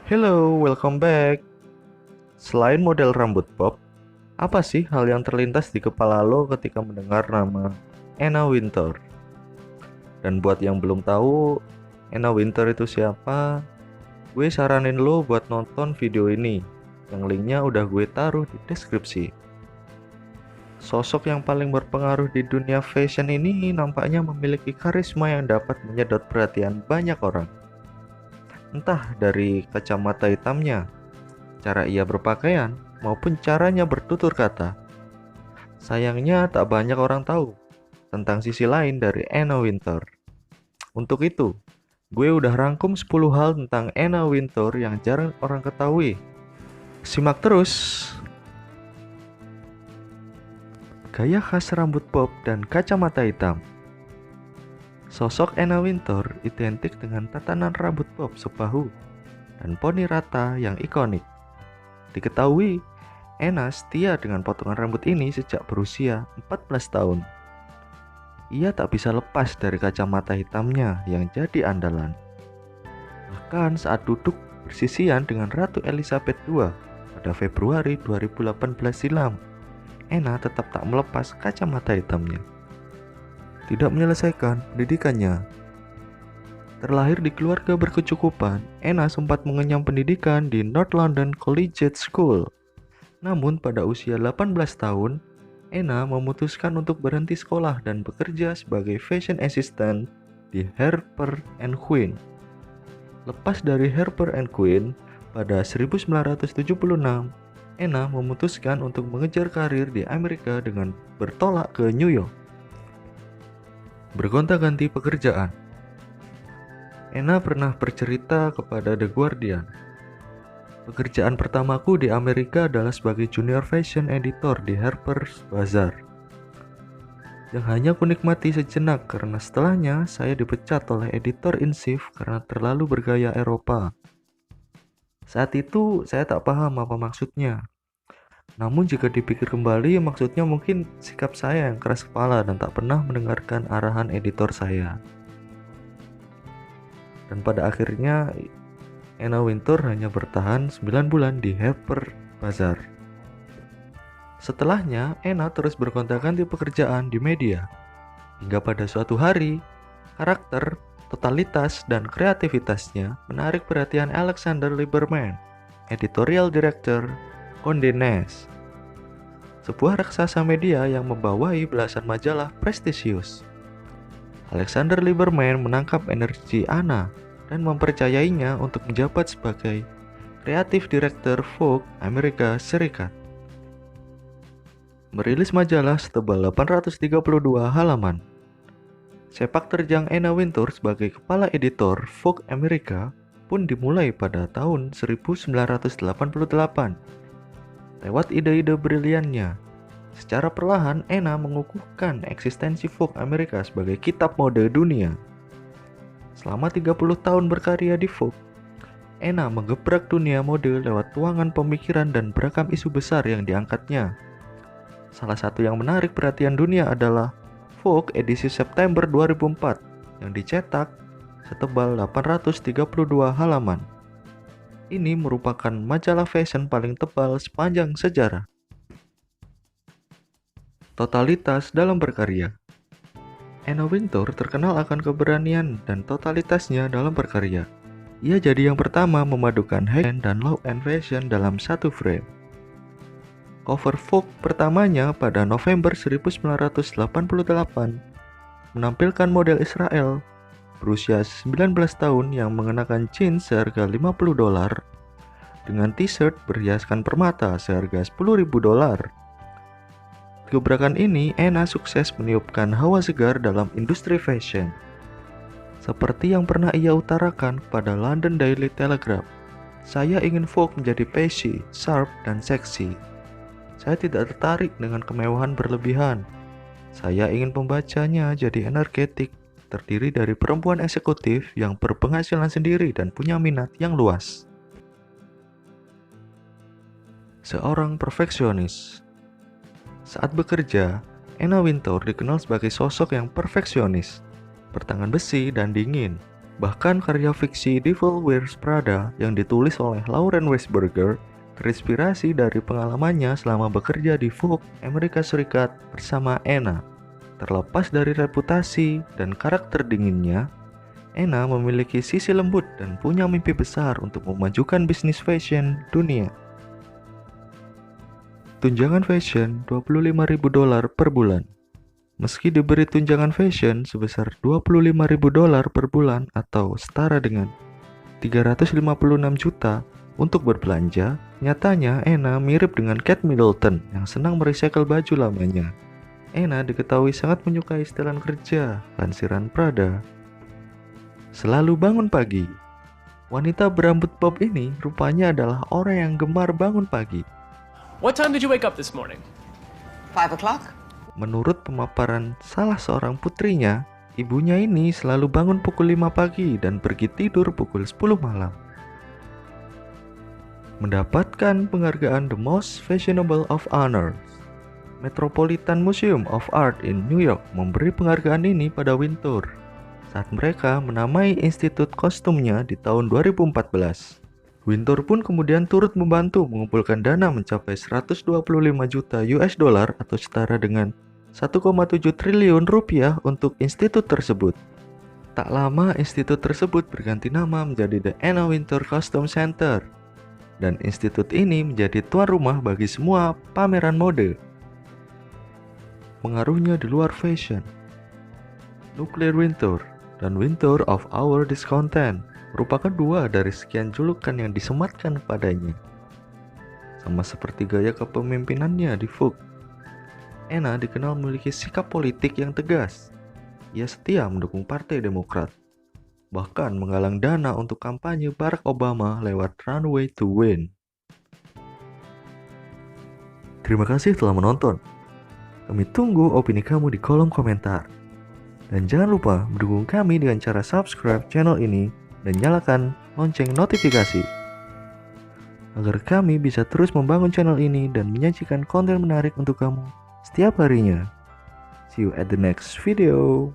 Hello, welcome back. Selain model rambut bob, apa sih hal yang terlintas di kepala lo ketika mendengar nama Anna Wintour? Dan buat yang belum tahu Anna Wintour itu siapa, gue saranin lo buat nonton video ini, yang linknya udah gue taruh di deskripsi. Sosok yang paling berpengaruh di dunia fashion ini nampaknya memiliki karisma yang dapat menyedot perhatian banyak orang. Entah dari kacamata hitamnya, cara ia berpakaian, maupun caranya bertutur kata. Sayangnya tak banyak orang tahu tentang sisi lain dari Anna Wintour. Untuk itu, gue udah rangkum 10 hal tentang Anna Wintour yang jarang orang ketahui. Simak terus. Gaya khas rambut bob dan kacamata hitam. Sosok Anna Wintour identik dengan tatanan rambut bob sebahu dan poni rata yang ikonik. Diketahui, Anna setia dengan potongan rambut ini sejak berusia 14 tahun. Ia tak bisa lepas dari kacamata hitamnya yang jadi andalan. Bahkan saat duduk bersisian dengan Ratu Elizabeth II pada Februari 2018 silam, Anna tetap tak melepas kacamata hitamnya. Tidak menyelesaikan pendidikannya. Terlahir di keluarga berkecukupan, Anna sempat mengenyam pendidikan di North London Collegiate School. Namun pada usia 18 tahun, Anna memutuskan untuk berhenti sekolah dan bekerja sebagai fashion assistant di Harper & Quinn. Lepas dari Harper & Quinn, pada 1976, Anna memutuskan untuk mengejar karir di Amerika dengan bertolak ke New York. Bergonta-ganti pekerjaan. Anna pernah bercerita kepada The Guardian, "Pekerjaan pertamaku di Amerika adalah sebagai junior fashion editor di Harper's Bazaar, yang hanya kunikmati sejenak karena setelahnya saya dipecat oleh editor-in-chief karena terlalu bergaya Eropa. Saat itu saya tak paham apa maksudnya. Namun jika dipikir kembali, maksudnya mungkin sikap saya yang keras kepala dan tak pernah mendengarkan arahan editor saya." Dan pada akhirnya Anna Wintour hanya bertahan 9 bulan di Harper Bazaar. Setelahnya, Anna terus bergonta-ganti pekerjaan di media. Hingga pada suatu hari, karakter, totalitas, dan kreativitasnya menarik perhatian Alexander Liberman, editorial director Condé Nast, sebuah raksasa media yang membawahi belasan majalah prestisius. Alexander Liberman menangkap energi Anna dan mempercayainya untuk menjabat sebagai kreatif direktur Vogue Amerika Serikat. Merilis majalah setebal 832 halaman. Sepak terjang Anna Wintour sebagai kepala editor Vogue Amerika pun dimulai pada tahun 1988. Lewat ide-ide briliannya, secara perlahan Anna mengukuhkan eksistensi Vogue Amerika sebagai kitab mode dunia. Selama 30 tahun berkarya di Vogue, Anna menggebrak dunia mode lewat tuangan pemikiran dan beragam isu besar yang diangkatnya. Salah satu yang menarik perhatian dunia adalah Vogue edisi September 2004 yang dicetak setebal 832 halaman. Ini merupakan majalah fashion paling tebal sepanjang sejarah. Totalitas dalam berkarya. Anna Wintour terkenal akan keberanian dan totalitasnya dalam berkarya. Ia jadi yang pertama memadukan high end dan low end fashion dalam satu frame. Cover Vogue pertamanya pada November 1988 menampilkan model Israel berusia 19 tahun yang mengenakan jeans seharga $50 dengan t-shirt berhiaskan permata seharga $10.000. Gebrakan ini, Anna sukses meniupkan hawa segar dalam industri fashion. Seperti yang pernah ia utarakan pada London Daily Telegraph, "Saya ingin Vogue menjadi pasty, sharp, dan seksi. Saya tidak tertarik dengan kemewahan berlebihan. Saya ingin pembacanya jadi energetik, terdiri dari perempuan eksekutif yang berpenghasilan sendiri dan punya minat yang luas." Seorang perfeksionis. Saat bekerja, Anna Wintour dikenal sebagai sosok yang perfeksionis, bertangan besi dan dingin. Bahkan karya fiksi Devil Wears Prada yang ditulis oleh Lauren Weisberger terinspirasi dari pengalamannya selama bekerja di Vogue, Amerika Serikat bersama Anna. Terlepas dari reputasi dan karakter dinginnya, Anna memiliki sisi lembut dan punya mimpi besar untuk memajukan bisnis fashion dunia. Tunjangan fashion $25.000 per bulan. Meski diberi tunjangan fashion sebesar $25.000 per bulan atau setara dengan 356 juta untuk berbelanja, nyatanya Anna mirip dengan Kate Middleton yang senang merecycle baju lamanya. Anna diketahui sangat menyukai setelan kerja, lansiran Prada. Selalu bangun pagi. Wanita berambut bob ini rupanya adalah orang yang gemar bangun pagi. What time did you wake up this morning? 5 o'clock? Menurut pemaparan salah seorang putrinya, ibunya ini selalu bangun pukul 5 pagi dan pergi tidur pukul 10 malam. Mendapatkan penghargaan The Most Fashionable of Honors, Metropolitan Museum of Art in New York memberi penghargaan ini pada Wintour saat mereka menamai institut kostumnya di tahun 2014. Wintour pun kemudian turut membantu mengumpulkan dana mencapai 125 juta US dollar atau setara dengan 1,7 triliun rupiah untuk institut tersebut. Tak lama institut tersebut berganti nama menjadi The Anna Wintour Costume Center, dan institut ini menjadi tuan rumah bagi semua pameran mode. Pengaruhnya di luar fashion. Nuclear Wintour dan Wintour of Our Discontent merupakan dua dari sekian julukan yang disematkan padanya. Sama seperti gaya kepemimpinannya di Vogue, Anna dikenal memiliki sikap politik yang tegas. Ia setia mendukung Partai Demokrat, bahkan menggalang dana untuk kampanye Barack Obama lewat Runway to Win. Terima kasih telah menonton. Kami tunggu opini kamu di kolom komentar. Dan jangan lupa mendukung kami dengan cara subscribe channel ini dan nyalakan lonceng notifikasi agar kami bisa terus membangun channel ini dan menyajikan konten menarik untuk kamu setiap harinya. See you at the next video.